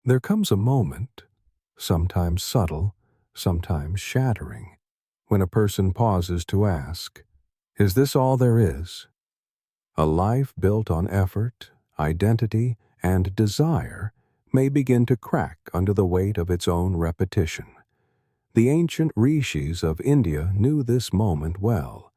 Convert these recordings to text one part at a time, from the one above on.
There comes a moment, sometimes subtle, sometimes shattering, when a person pauses to ask, "Is this all there is?" A life built on effort, identity, and desire may begin to crack under the weight of its own repetition. The ancient rishis of India knew this moment well.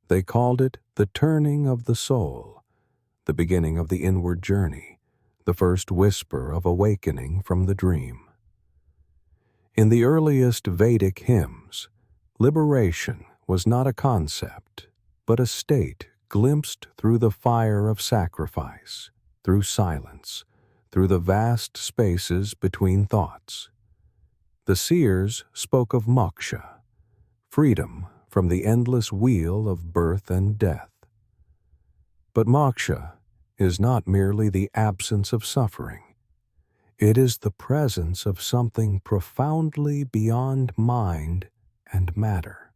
They called it the turning of the soul, the beginning of the inward journey, the first whisper of awakening from the dream. In the earliest Vedic hymns, liberation was not a concept, but a state glimpsed through the fire of sacrifice, through silence, through the vast spaces between thoughts. The seers spoke of Moksha, freedom from the endless wheel of birth and death. But Moksha is not merely the absence of suffering. It is the presence of something profoundly beyond mind and matter,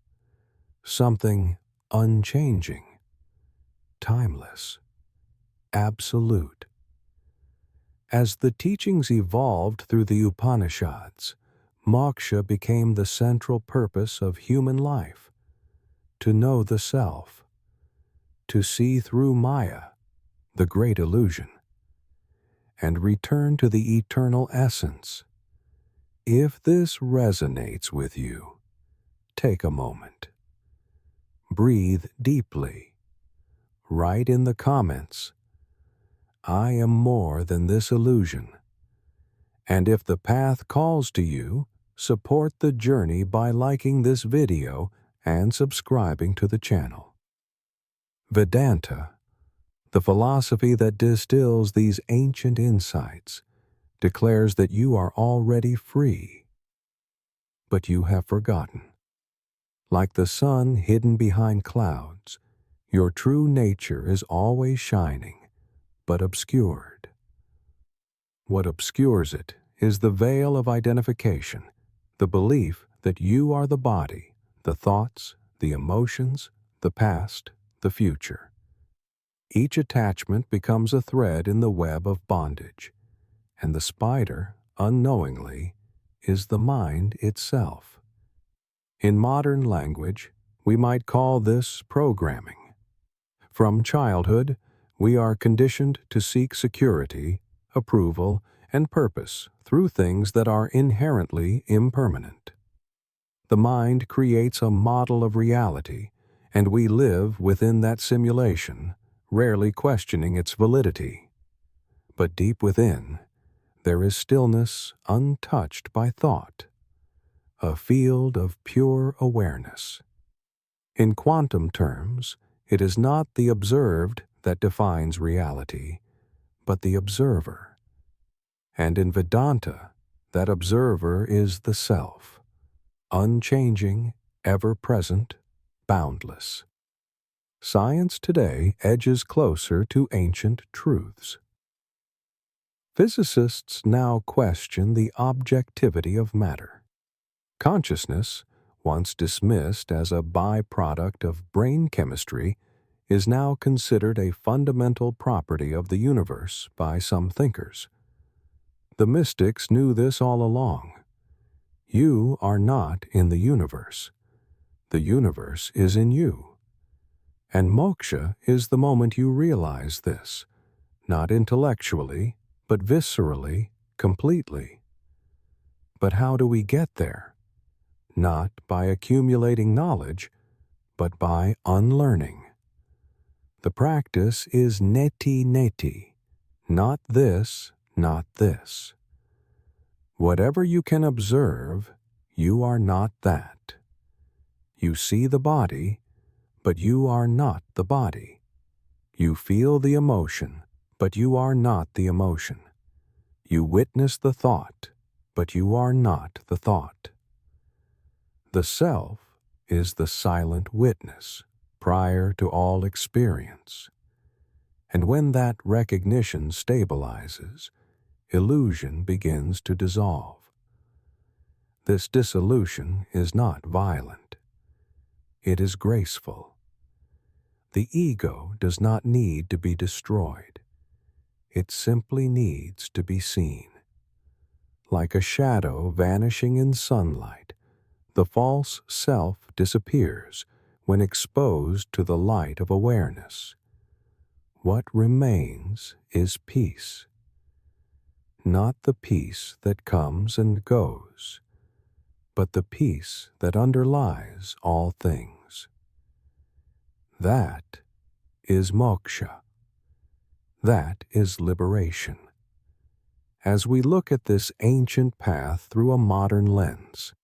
something unchanging, timeless, absolute. As the teachings evolved through the Upanishads, Moksha became the central purpose of human life: to know the self, to see through Maya, the great illusion, and return to the eternal essence. If this resonates with you, take a moment. Breathe deeply. Write in the comments, "I am more than this illusion." And if the path calls to you, support the journey by liking this video and subscribing to the channel. Vedanta, the philosophy that distills these ancient insights, declares that you are already free. But you have forgotten. Like the sun hidden behind clouds, your true nature is always shining, but obscured. What obscures it is the veil of identification, the belief that you are the body, the thoughts, the emotions, the past, the future. Each attachment becomes a thread in the web of bondage, and the spider, unknowingly, is the mind itself. In modern language, we might call this programming. From childhood, we are conditioned to seek security, approval, and purpose through things that are inherently impermanent. The mind creates a model of reality, and we live within that simulation, rarely questioning its validity. But deep within, there is stillness untouched by thought, a field of pure awareness. In quantum terms, it is not the observed that defines reality, but the observer. And in Vedanta, that observer is the self, unchanging, ever-present, boundless. Science today edges closer to ancient truths. Physicists now question the objectivity of matter. Consciousness, once dismissed as a byproduct of brain chemistry, is now considered a fundamental property of the universe by some thinkers. The mystics knew this all along. You are not in the universe. The universe is in you. And moksha is the moment you realize this, not intellectually, but viscerally, completely. But how do we get there? Not by accumulating knowledge, but by unlearning. The practice is neti neti, not this, not this. Whatever you can observe, you are not that. You see the body, but you are not the body. You feel the emotion, but you are not the emotion. You witness the thought, but you are not the thought. The self is the silent witness prior to all experience. And when that recognition stabilizes, illusion begins to dissolve. This dissolution is not violent. It is graceful. The ego does not need to be destroyed. It simply needs to be seen. Like a shadow vanishing in sunlight, the false self disappears when exposed to the light of awareness. What remains is peace. Not the peace that comes and goes, but the peace that underlies all things. That is moksha. That is liberation. As we look at this ancient path through a modern lens,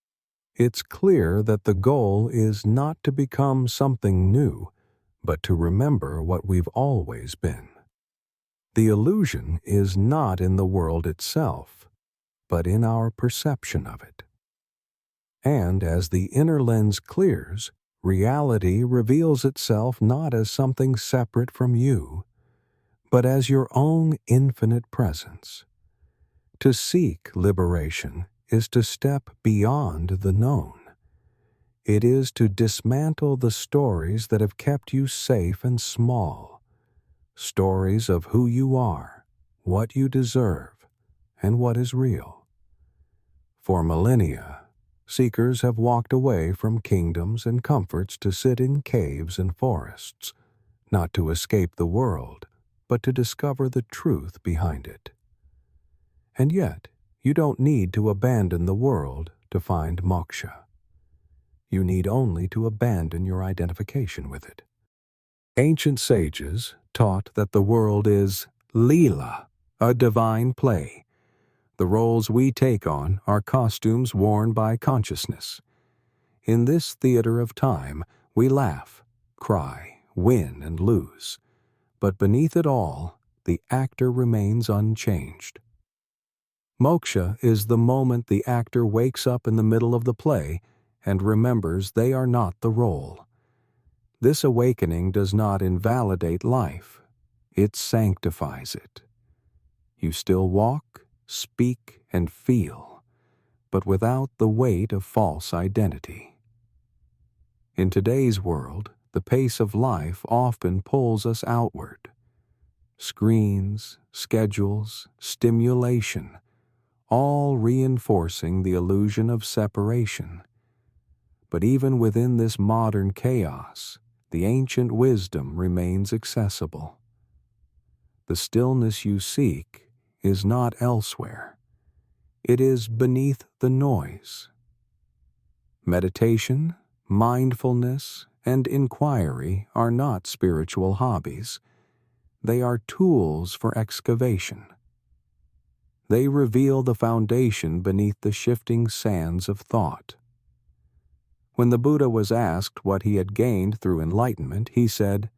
it's clear that the goal is not to become something new, but to remember what we've always been. The illusion is not in the world itself, but in our perception of it. And as the inner lens clears, reality reveals itself not as something separate from you, but as your own infinite presence. To seek liberation is to step beyond the known. It is to dismantle the stories that have kept you safe and small, stories of who you are, what you deserve, and what is real. For millennia, seekers have walked away from kingdoms and comforts to sit in caves and forests, not to escape the world, but to discover the truth behind it. And yet, you don't need to abandon the world to find moksha. You need only to abandon your identification with it. Ancient sages taught that the world is lila, a divine play. The roles we take on are costumes worn by consciousness. In this theater of time, we laugh, cry, win, and lose. But beneath it all, the actor remains unchanged. Moksha is the moment the actor wakes up in the middle of the play and remembers they are not the role. This awakening does not invalidate life, it sanctifies it. You still walk, speak, and feel, but without the weight of false identity. In today's world, the pace of life often pulls us outward. Screens, schedules, stimulation, all reinforcing the illusion of separation. But even within this modern chaos, the ancient wisdom remains accessible. The stillness you seek is not elsewhere. It is beneath the noise. Meditation, mindfulness, and inquiry are not spiritual hobbies. They are tools for excavation. They reveal the foundation beneath the shifting sands of thought. When the Buddha was asked what he had gained through enlightenment, he said,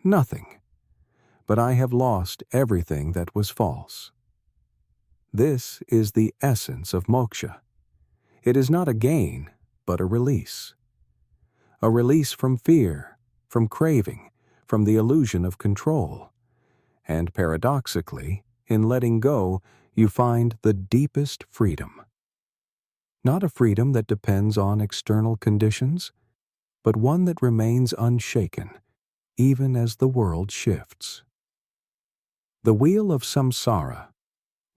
"Nothing, but I have lost everything that was false." This is the essence of moksha. It is not a gain, but a release. A release from fear, from craving, from the illusion of control. And paradoxically, in letting go, you find the deepest freedom. Not a freedom that depends on external conditions, but one that remains unshaken, even as the world shifts. The wheel of samsara,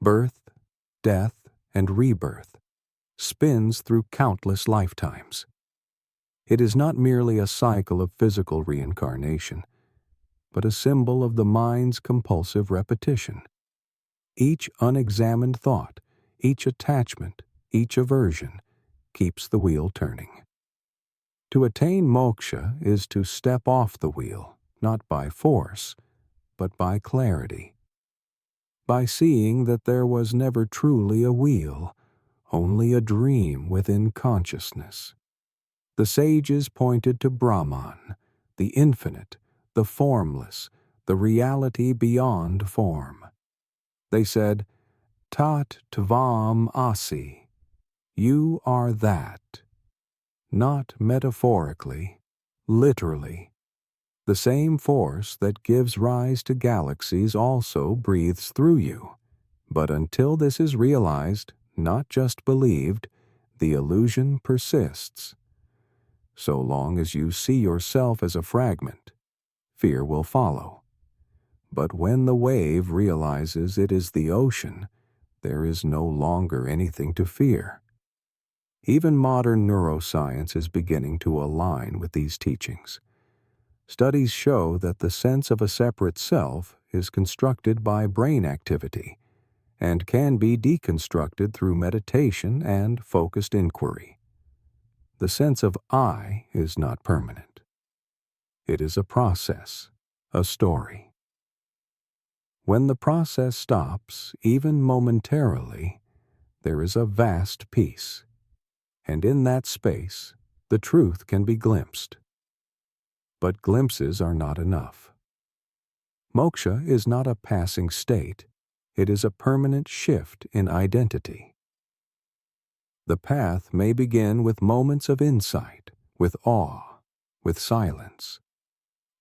birth, death, and rebirth, spins through countless lifetimes. It is not merely a cycle of physical reincarnation, but a symbol of the mind's compulsive repetition. Each unexamined thought, each attachment, each aversion, keeps the wheel turning. To attain moksha is to step off the wheel, not by force, but by clarity. By seeing that there was never truly a wheel, only a dream within consciousness. The sages pointed to Brahman, the infinite, the formless, the reality beyond form. They said, "Tat tvam asi," you are that. Not metaphorically, literally. The same force that gives rise to galaxies also breathes through you. But until this is realized, not just believed, the illusion persists. So long as you see yourself as a fragment, fear will follow. But when the wave realizes it is the ocean, there is no longer anything to fear. Even modern neuroscience is beginning to align with these teachings. Studies show that the sense of a separate self is constructed by brain activity and can be deconstructed through meditation and focused inquiry. The sense of I is not permanent. It is a process, a story. When the process stops, even momentarily, there is a vast peace, and in that space, the truth can be glimpsed. But glimpses are not enough. Moksha is not a passing state, it is a permanent shift in identity. The path may begin with moments of insight, with awe, with silence,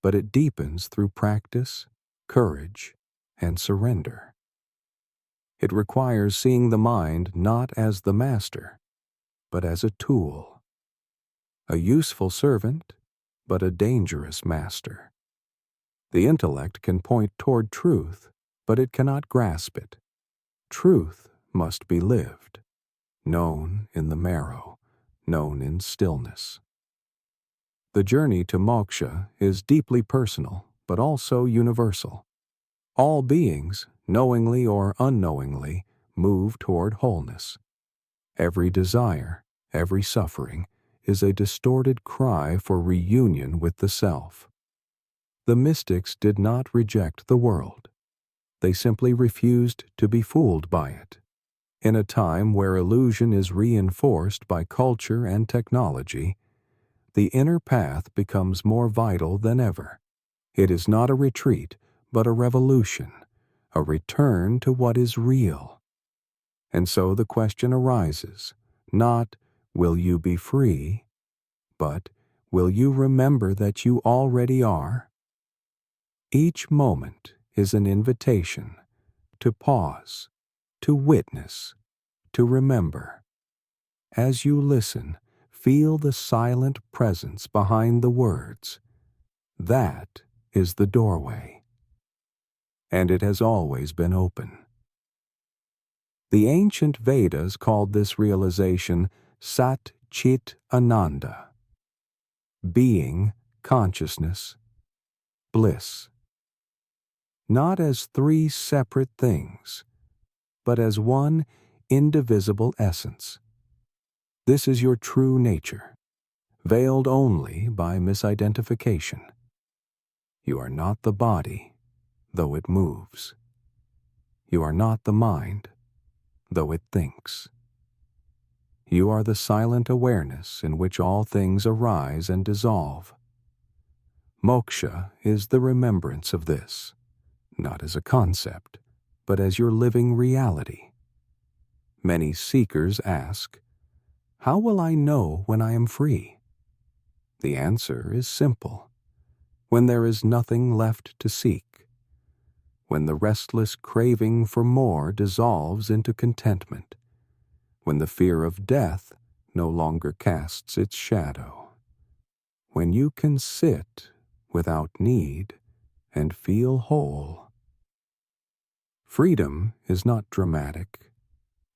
but it deepens through practice, courage, and surrender. It requires seeing the mind not as the master, but as a tool, a useful servant, but a dangerous master. The intellect can point toward truth, but it cannot grasp it. Truth must be lived, known in the marrow, known in stillness. The journey to moksha is deeply personal, but also universal. All beings, knowingly or unknowingly, move toward wholeness. Every desire, every suffering, is a distorted cry for reunion with the self. The mystics did not reject the world. They simply refused to be fooled by it. In a time where illusion is reinforced by culture and technology, the inner path becomes more vital than ever. It is not a retreat, but a revolution, a return to what is real. And so the question arises, not, will you be free, but, will you remember that you already are? Each moment is an invitation to pause, to witness, to remember. As you listen, feel the silent presence behind the words. That is the doorway. And it has always been open. The ancient Vedas called this realization Sat Chit Ananda, being, consciousness, bliss. Not as three separate things, but as one indivisible essence. This is your true nature, veiled only by misidentification. You are not the body, though it moves. You are not the mind, though it thinks. You are the silent awareness in which all things arise and dissolve. Moksha is the remembrance of this, not as a concept, but as your living reality. Many seekers ask, how will I know when I am free? The answer is simple. When there is nothing left to seek. When the restless craving for more dissolves into contentment. When the fear of death no longer casts its shadow. When you can sit without need and feel whole. Freedom is not dramatic.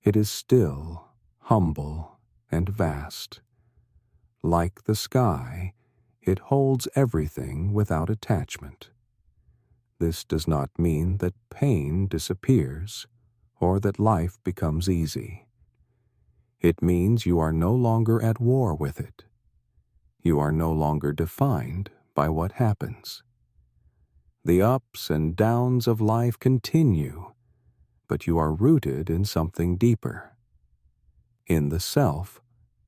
It is still, humble, and vast. Like the sky, it holds everything without attachment. This does not mean that pain disappears or that life becomes easy. It means you are no longer at war with it. You are no longer defined by what happens. The ups and downs of life continue, but you are rooted in something deeper. In the self,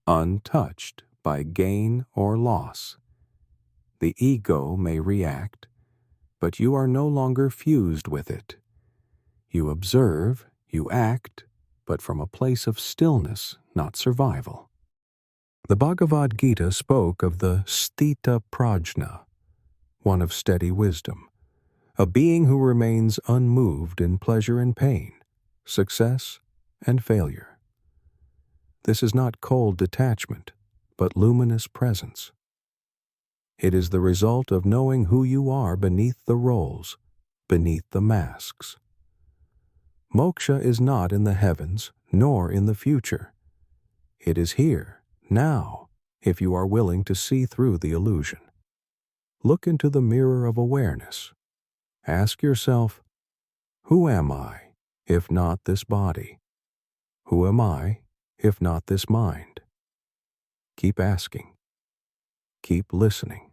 untouched by gain or loss. The ego may react, but you are no longer fused with it. You observe, you act, but from a place of stillness, not survival. The Bhagavad Gita spoke of the sthita prajna, one of steady wisdom, a being who remains unmoved in pleasure and pain, success and failure. This is not cold detachment, but luminous presence. It is the result of knowing who you are beneath the roles, beneath the masks. Moksha is not in the heavens nor in the future. It is here, now, if you are willing to see through the illusion. Look into the mirror of awareness. Ask yourself, who am I, if not this body? Who am I, if not this mind? Keep asking. Keep listening.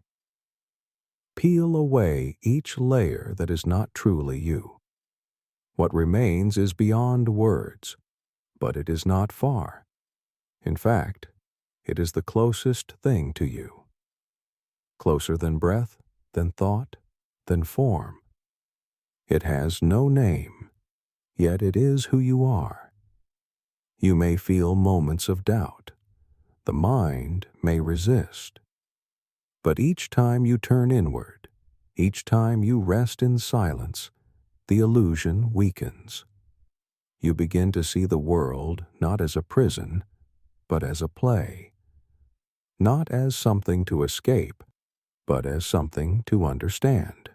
Peel away each layer that is not truly you. What remains is beyond words, but it is not far. In fact, it is the closest thing to you. Closer than breath, than thought, than form. It has no name, yet it is who you are. You may feel moments of doubt. The mind may resist. But each time you turn inward, each time you rest in silence, the illusion weakens. You begin to see the world not as a prison, but as a play. Not as something to escape, but as something to understand.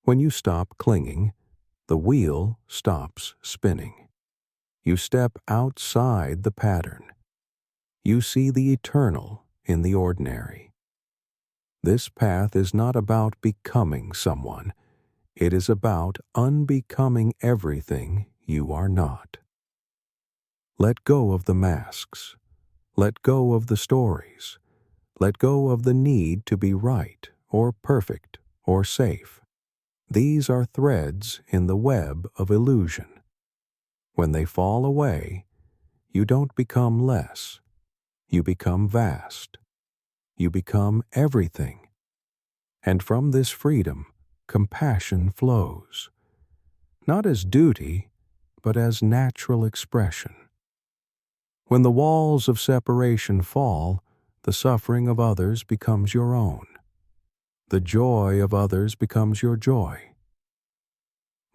When you stop clinging, the wheel stops spinning. You step outside the pattern. You see the eternal in the ordinary. This path is not about becoming someone. It is about unbecoming everything you are not. Let go of the masks. Let go of the stories. Let go of the need to be right or perfect or safe. These are threads in the web of illusion. When they fall away, you don't become less. You become vast. You become everything. And from this freedom, compassion flows. Not as duty, but as natural expression. When the walls of separation fall, the suffering of others becomes your own. The joy of others becomes your joy.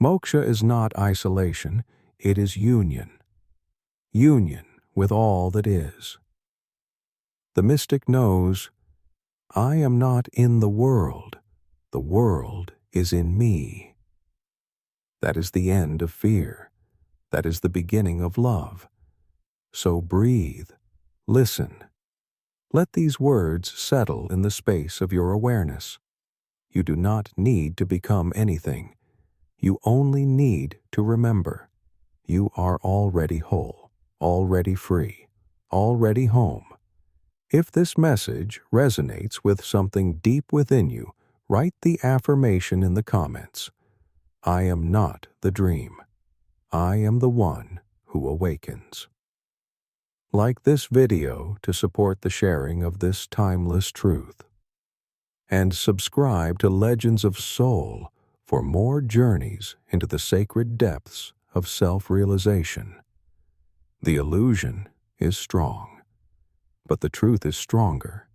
Moksha is not isolation, it is union. Union with all that is. The mystic knows, I am not in the world is in me. That is the end of fear. That is the beginning of love. So breathe, listen. Let these words settle in the space of your awareness. You do not need to become anything. You only need to remember. You are already whole, already free, already home. If this message resonates with something deep within you, write the affirmation in the comments. I am not the dream. I am the one who awakens. Like this video to support the sharing of this timeless truth. And subscribe to Legends of Soul for more journeys into the sacred depths of self-realization. The illusion is strong, but the truth is stronger.